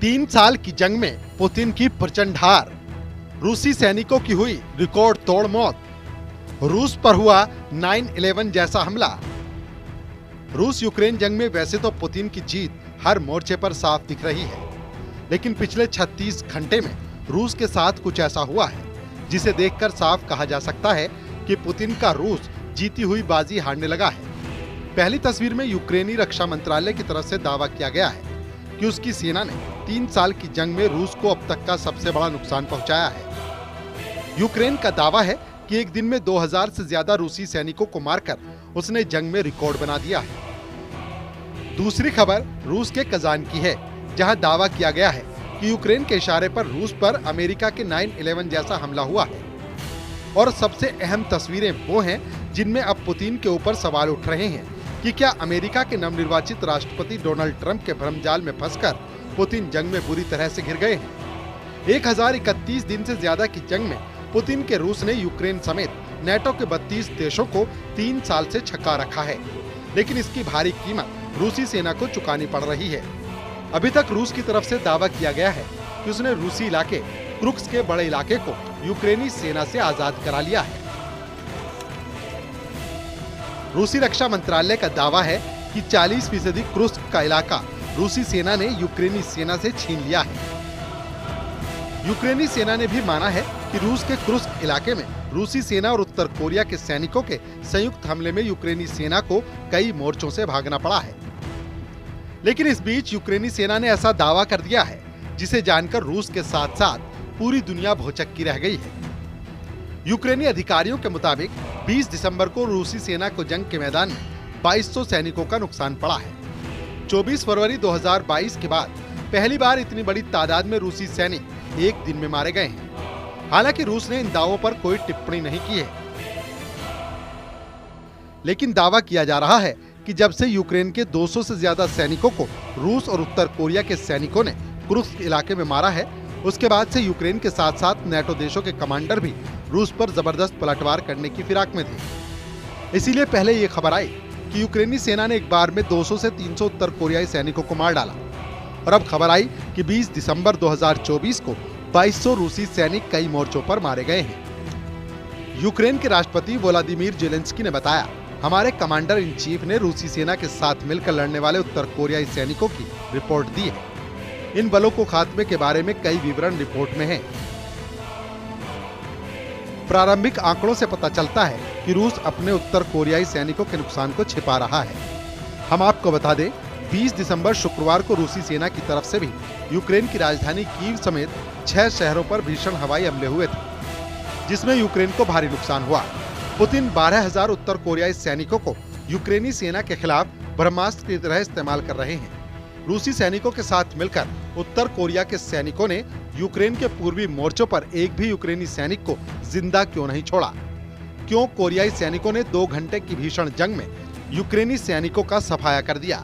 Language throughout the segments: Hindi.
3 साल की जंग में पुतिन की प्रचंड हार, रूसी सैनिकों की हुई रिकॉर्ड तोड़ मौत, रूस पर हुआ 9/11 जैसा हमला। रूस यूक्रेन जंग में वैसे तो पुतिन की जीत हर मोर्चे पर साफ दिख रही है, लेकिन पिछले 36 घंटे में रूस के साथ कुछ ऐसा हुआ है जिसे देखकर साफ कहा जा सकता है कि पुतिन का रूस जीती हुई बाजी हारने लगा है। पहली तस्वीर में यूक्रेनी रक्षा मंत्रालय की तरफ से दावा किया गया है कि उसकी सेना ने 3 साल की जंग में रूस को अब तक का सबसे बड़ा नुकसान पहुंचाया है। यूक्रेन का दावा है कि एक दिन में 2000 से ज्यादा रूसी सैनिकों को मारकर उसने जंग में रिकॉर्ड बना दिया है। दूसरी खबर रूस के कजान की है, जहां दावा किया गया है कि यूक्रेन के इशारे पर रूस पर अमेरिका के 9/11 जैसा हमला हुआ है। और सबसे अहम तस्वीरें वो हैं जिनमें अब पुतिन के ऊपर सवाल उठ रहे हैं कि क्या अमेरिका के नवनिर्वाचित राष्ट्रपति डोनाल्ड ट्रंप के भ्रमजाल में फंसकर पुतिन जंग में बुरी तरह से घिर गए हैं। 1031 दिन से ज्यादा की जंग में पुतिन के रूस ने यूक्रेन समेत नेटो के 32 देशों को 3 साल से छका रखा है, लेकिन इसकी भारी कीमत रूसी सेना को चुकानी पड़ रही है। अभी तक रूस की तरफ से दावा किया गया है कि उसने रूसी इलाके क्रुक्स के बड़े इलाके को यूक्रेनी सेना से आजाद करा लिया है। रूसी रक्षा मंत्रालय का दावा है कि 40% क्रुस्क का इलाका रूसी सेना ने यूक्रेनी सेना से छीन लिया है। यूक्रेनी सेना ने भी माना है कि रूस के क्रुस्क इलाके में रूसी सेना और उत्तर कोरिया के सैनिकों के संयुक्त हमले में यूक्रेनी सेना को कई मोर्चों से भागना पड़ा है। लेकिन इस बीच यूक्रेनी सेना ने ऐसा दावा कर दिया है जिसे जानकर रूस के साथ साथ पूरी दुनिया भौचक्की रह गई है। यूक्रेनी अधिकारियों के मुताबिक 20 दिसंबर को रूसी सेना को जंग के मैदान में 2200 सैनिकों का नुकसान पड़ा है। 24 फरवरी 2022 के बाद पहली बार इतनी बड़ी तादाद में रूसी सैनिक एक दिन में मारे गए हैं। हालांकि रूस ने इन दावों पर कोई टिप्पणी नहीं की है, लेकिन दावा किया जा रहा है कि जब से यूक्रेन के 200 से ज्यादा सैनिकों को रूस और उत्तर कोरिया के सैनिकों ने कुर्स्क इलाके में मारा है, उसके बाद से यूक्रेन के साथ साथ नेटो देशों के कमांडर भी रूस पर जबरदस्त पलटवार करने की फिराक में थे। इसीलिए पहले ये खबर आई कि यूक्रेनी सेना ने एक बार में 200 से 300 उत्तर कोरियाई सैनिकों को मार डाला, और अब खबर आई कि 20 दिसंबर 2024 को 2200 रूसी सैनिक कई मोर्चों पर मारे गए हैं। यूक्रेन के राष्ट्रपति व्लादिमीर जेलेंस्की ने बताया, हमारे कमांडर इन चीफ ने रूसी सेना के साथ मिलकर लड़ने वाले उत्तर कोरियाई सैनिकों की रिपोर्ट दी है। इन बलों को खात्मे के बारे में कई विवरण रिपोर्ट में हैं। प्रारंभिक आंकड़ों से पता चलता है कि रूस अपने उत्तर कोरियाई सैनिकों के नुकसान को छिपा रहा है। हम आपको बता दें, 20 दिसंबर शुक्रवार को रूसी सेना की तरफ से भी यूक्रेन की राजधानी कीव समेत 6 शहरों पर भीषण हवाई हमले हुए थे, जिसमें यूक्रेन को भारी नुकसान हुआ। पुतिन 12,000 उत्तर कोरियाई सैनिकों को यूक्रेनी सेना के खिलाफ ब्रह्मास्त्र की तरह इस्तेमाल कर रहे हैं। रूसी सैनिकों के साथ मिलकर उत्तर कोरिया के सैनिकों ने यूक्रेन के पूर्वी मोर्चों पर एक भी यूक्रेनी सैनिक को जिंदा क्यों नहीं छोड़ा? क्यों कोरियाई सैनिकों ने 2 घंटे की भीषण जंग में यूक्रेनी सैनिकों का सफाया कर दिया?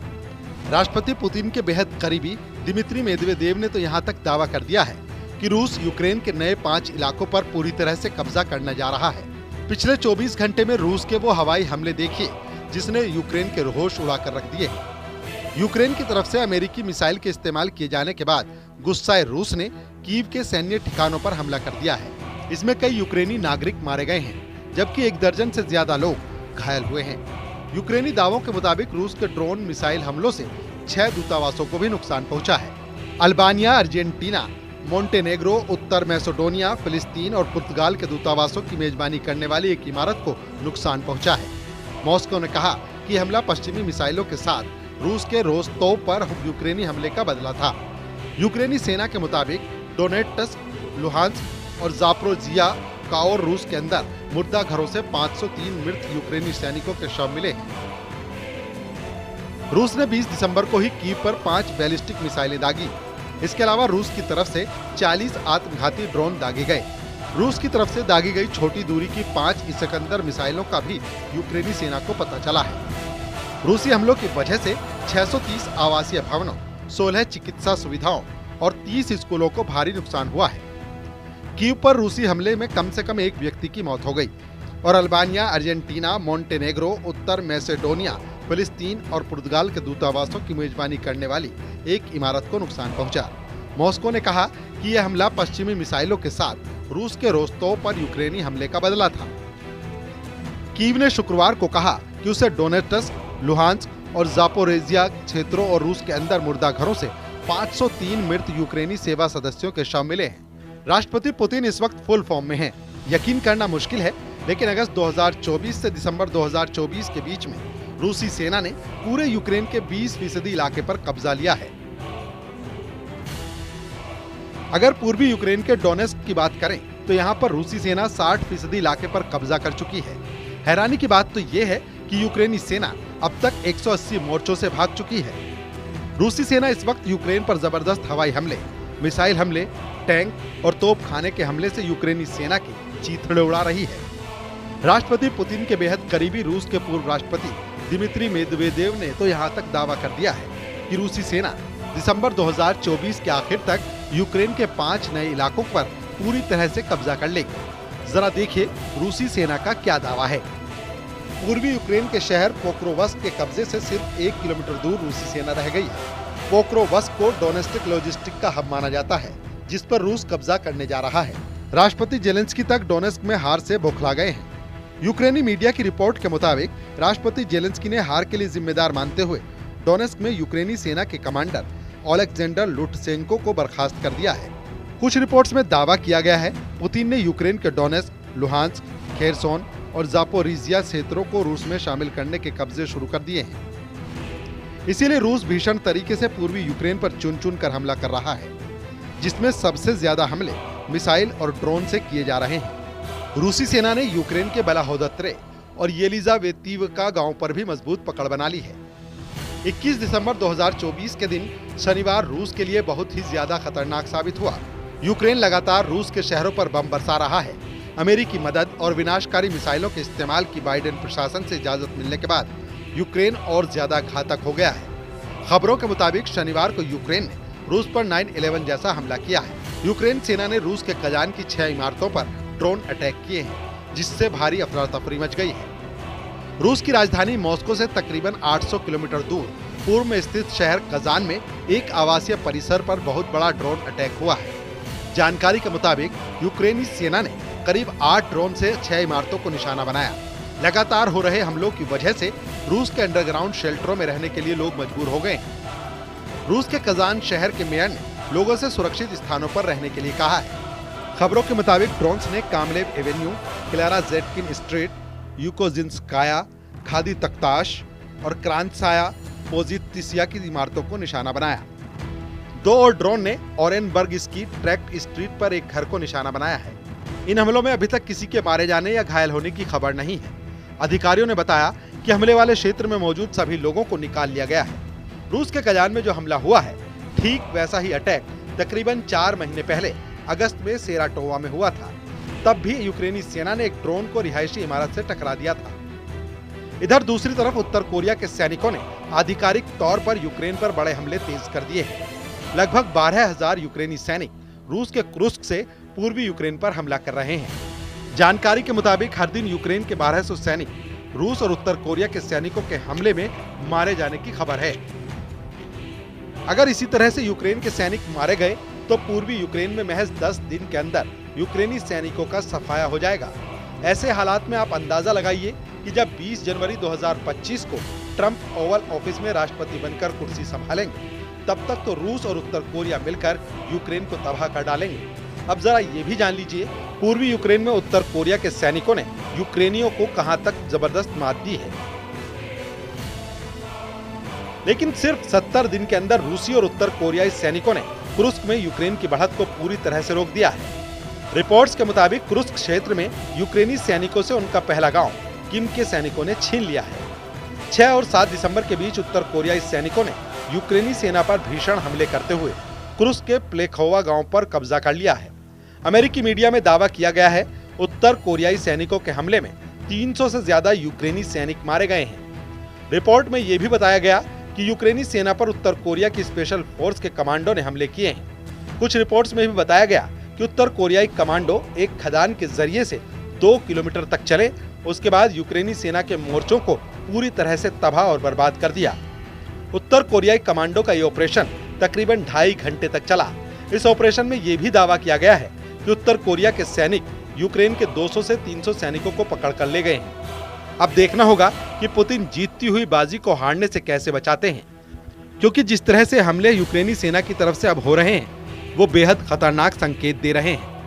राष्ट्रपति पुतिन के बेहद करीबी दिमित्री मेदवेदेव ने तो यहाँ तक दावा कर दिया है कि रूस यूक्रेन के नए 5 इलाकों पर पूरी तरह से कब्जा करने जा रहा है। पिछले 24 घंटे में रूस के वो हवाई हमले देखिए जिसने यूक्रेन के होश उड़ा कर रख दिए हैं। यूक्रेन की तरफ से अमेरिकी मिसाइल के इस्तेमाल किए जाने के बाद गुस्साए रूस ने कीव के सैन्य ठिकानों पर हमला कर दिया है। इसमें कई यूक्रेनी नागरिक मारे गए हैं, जबकि 1 दर्जन से ज्यादा लोग घायल हुए हैं। यूक्रेनी दावों के मुताबिक रूस के ड्रोन मिसाइल हमलों से 6 दूतावासों को भी नुकसान पहुंचा है। अल्बानिया, अर्जेंटीना, मोंटेनेग्रो, उत्तर मैसेडोनिया, फिलिस्तीन और पुर्तगाल के दूतावासों की मेजबानी करने वाली एक इमारत को नुकसान पहुंचा है। मॉस्को ने कहा कि हमला पश्चिमी मिसाइलों के साथ रूस के रोस्तोव पर यूक्रेनी हमले का बदला था। यूक्रेनी सेना के मुताबिक डोनेट्स्क, लुहांस्क और जापोरिजिया का और रूस के अंदर मुर्दा घरों से 503 मृत यूक्रेनी सैनिकों के शव मिले हैं। रूस ने 20 दिसंबर को ही कीव पर 5 बैलिस्टिक मिसाइलें दागी। इसके अलावा रूस की तरफ से 40 आत्मघाती ड्रोन दागे गए। रूस की तरफ से दागी गई छोटी दूरी की 5 इस्कंदर मिसाइलों का भी यूक्रेनी सेना को पता चला है। रूसी हमलों की वजह से 630 आवासीय भवनों, 16 चिकित्सा सुविधाओं और 30 स्कूलों को भारी नुकसान हुआ है। कीव पर रूसी हमले में कम से कम 1 व्यक्ति की मौत हो गई और अल्बानिया, अर्जेंटीना, मोंटेनेग्रो, उत्तर मैसेडोनिया, फिलिस्तीन और पुर्तगाल के दूतावासों की मेजबानी करने वाली एक इमारत को नुकसान पहुंचा। मॉस्को ने कहा कि यह हमला पश्चिमी मिसाइलों के साथ रूस के रोस्तोव पर यूक्रेनी हमले का बदला था। कीव ने शुक्रवार को कहा कि उसे डोनेट्स्क, लुहांस्क और जापोरेजिया क्षेत्रों और रूस के अंदर मुर्दा घरों से 503 मृत यूक्रेनी सेवा सदस्यों के शव मिले हैं। राष्ट्रपति पुतिन इस वक्त फुल फॉर्म में हैं। यकीन करना मुश्किल है, लेकिन अगस्त 2024 से दिसंबर 2024 के बीच में रूसी सेना ने पूरे यूक्रेन के 20% इलाके पर कब्जा लिया है। अगर पूर्वी यूक्रेन के डोनेस्क की बात करें तो यहाँ पर रूसी सेना 60% इलाके पर कब्जा कर चुकी है। हैरानी की बात तो ये है कि यूक्रेनी सेना अब तक 180 मोर्चों से भाग चुकी है। रूसी सेना इस वक्त यूक्रेन पर जबरदस्त हवाई हमले, मिसाइल हमले, टैंक और तोप खाने के हमले से यूक्रेनी सेना की चीथड़े उड़ा रही है। राष्ट्रपति पुतिन के बेहद करीबी रूस के पूर्व राष्ट्रपति दिमित्री मेदवेदेव ने तो यहाँ तक दावा कर दिया है कि रूसी सेना दिसंबर 2024 के आखिर तक यूक्रेन के 5 नए इलाकों पर पूरी तरह से कब्जा कर लेगी। जरा देखिए रूसी सेना का क्या दावा है। पूर्वी यूक्रेन के शहर पोक्रोवस्क के कब्जे से सिर्फ 1 किलोमीटर दूर रूसी सेना रह गई है। पोक्रोवस्क को डोनेस्टिक लॉजिस्टिक का हब माना जाता है, जिस पर रूस कब्जा करने जा रहा है। राष्ट्रपति जेलेंस्की तक डोनेस्क में हार से बौखला गए हैं। यूक्रेनी मीडिया की रिपोर्ट के मुताबिक राष्ट्रपति जेलेंस्की ने हार के लिए जिम्मेदार मानते हुए डोनेस्क में यूक्रेनी सेना के कमांडर ओलेक्जेंडर लुटसेंको को बर्खास्त कर दिया है। कुछ रिपोर्ट्स में दावा किया गया है पुतिन ने यूक्रेन के डोनेस्क, लुहांस्क, खेरसोन और जापोरिजिया क्षेत्रों को रूस में शामिल करने के कब्जे शुरू कर दिए हैं। इसीलिए रूस भीषण तरीके से पूर्वी यूक्रेन पर चुन चुन कर हमला कर रहा है, जिसमें सबसे ज्यादा हमले मिसाइल और ड्रोन से किए जा रहे हैं। रूसी सेना ने यूक्रेन के बेलाहोदत्रे और येलिजावेतीवका गांव पर भी मजबूत पकड़ बना ली है। 21 दिसंबर 2024 के दिन शनिवार रूस के लिए बहुत ही ज्यादा खतरनाक साबित हुआ। यूक्रेन लगातार रूस के शहरों पर बम बरसा रहा है। अमेरिकी मदद और विनाशकारी मिसाइलों के इस्तेमाल की बाइडेन प्रशासन से इजाजत मिलने के बाद यूक्रेन और ज्यादा घातक हो गया है। खबरों के मुताबिक शनिवार को यूक्रेन ने रूस पर 9/11 जैसा हमला किया है। यूक्रेन सेना ने रूस के कजान की 6 इमारतों पर ड्रोन अटैक किए हैं, जिससे भारी अफरा तफरी मच गई है। रूस की राजधानी मॉस्को से तकरीबन 800 किलोमीटर दूर पूर्व में स्थित शहर कजान में एक आवासीय परिसर पर बहुत बड़ा ड्रोन अटैक हुआ है। जानकारी के मुताबिक यूक्रेनी सेना ने करीब 8 ड्रोन से 6 इमारतों को निशाना बनाया। लगातार हो रहे हमलों की वजह से रूस के अंडरग्राउंड शेल्टरों में रहने के लिए लोग मजबूर हो गए हैं। रूस के कजान शहर के मेयर ने लोगों से सुरक्षित स्थानों पर रहने के लिए कहा है। खबरों के मुताबिक ड्रोन्स ने कामलेव एवेन्यू, क्लारा जेटकिन स्ट्रीट, यूकोजिंस्काया, खादी तख्ताश और क्रांसाया पोजितिसिया की इमारतों को निशाना बनाया। 2 और ड्रोन ने ओरेनबर्ग की ट्रैक्ट स्ट्रीट पर एक घर को निशाना बनाया है। इन हमलों में अभी तक किसी के मारे जाने या घायल होने की खबर नहीं है। अधिकारियों ने बताया कि हमले वाले क्षेत्र में मौजूद सभी लोगों को निकाल लिया गया है। रूस के कजान में जो हमला हुआ है, ठीक वैसा ही अटैक तकरीबन 4 महीने पहले अगस्त में सेराटोवा में हुआ था। तब भी यूक्रेनी सेना ने एक ड्रोन को रिहायशी इमारत से टकरा दिया था। इधर दूसरी तरफ उत्तर कोरिया के सैनिकों ने आधिकारिक तौर पर यूक्रेन पर बड़े हमले तेज कर दिए हैं। लगभग 12,000 यूक्रेनी सैनिक रूस के कुर्स्क से पूर्वी यूक्रेन पर हमला कर रहे हैं। जानकारी के मुताबिक हर दिन यूक्रेन के 1200 सैनिक रूस और उत्तर कोरिया के सैनिकों के हमले में मारे जाने की खबर है। अगर इसी तरह से यूक्रेन के सैनिक मारे गए तो पूर्वी यूक्रेन में महज 10 दिन के अंदर यूक्रेनी सैनिकों का सफाया हो जाएगा। ऐसे हालात में आप अंदाजा लगाइए कि जब 20 जनवरी 2025 को ट्रंप ओवल ऑफिस में राष्ट्रपति बनकर कुर्सी संभालेंगे, तब तक तो रूस और उत्तर कोरिया मिलकर यूक्रेन को तबाह कर डालेंगे। अब जरा ये भी जान लीजिए, पूर्वी यूक्रेन में उत्तर कोरिया के सैनिकों ने यूक्रेनियों को कहां तक जबरदस्त मात दी है। लेकिन सिर्फ 70 दिन के अंदर रूसी और उत्तर कोरियाई सैनिकों ने कुर्स्क में यूक्रेन की बढ़त को पूरी तरह से रोक दिया है। रिपोर्ट्स के मुताबिक कुर्स्क क्षेत्र में यूक्रेनी सैनिकों से उनका पहला गांव किम के सैनिकों ने छीन लिया है। 6 और 7 दिसंबर के बीच उत्तर कोरियाई सैनिकों ने यूक्रेनी सेना पर भीषण हमले करते हुए कुर्स्क के प्लेखोवा गांव पर कब्जा कर लिया है। अमेरिकी मीडिया में दावा किया गया है उत्तर कोरियाई सैनिकों के हमले में 300 से ज्यादा यूक्रेनी सैनिक मारे गए हैं। रिपोर्ट में यह भी बताया गया कि यूक्रेनी सेना पर उत्तर कोरिया की स्पेशल फोर्स के कमांडो ने हमले किए हैं। कुछ रिपोर्ट्स में भी बताया गया कि उत्तर कोरियाई कमांडो एक खदान के जरिए से 2 किलोमीटर तक चले, उसके बाद यूक्रेनी सेना के मोर्चों को पूरी तरह से तबाह और बर्बाद कर दिया। उत्तर कोरियाई कमांडो का ये ऑपरेशन तकरीबन 2.5 घंटे तक चला, इस ऑपरेशन में ये भी दावा किया गया है कि उत्तर कोरिया के सैनिक यूक्रेन के 200 से 300 सैनिकों को पकड़ कर ले गए हैं। अब देखना होगा कि पुतिन जीतती हुई बाजी को हारने से कैसे बचाते हैं, क्योंकि जिस तरह से हमले यूक्रेनी सेना की तरफ से अब हो रहे हैं वो बेहद खतरनाक संकेत दे रहे हैं।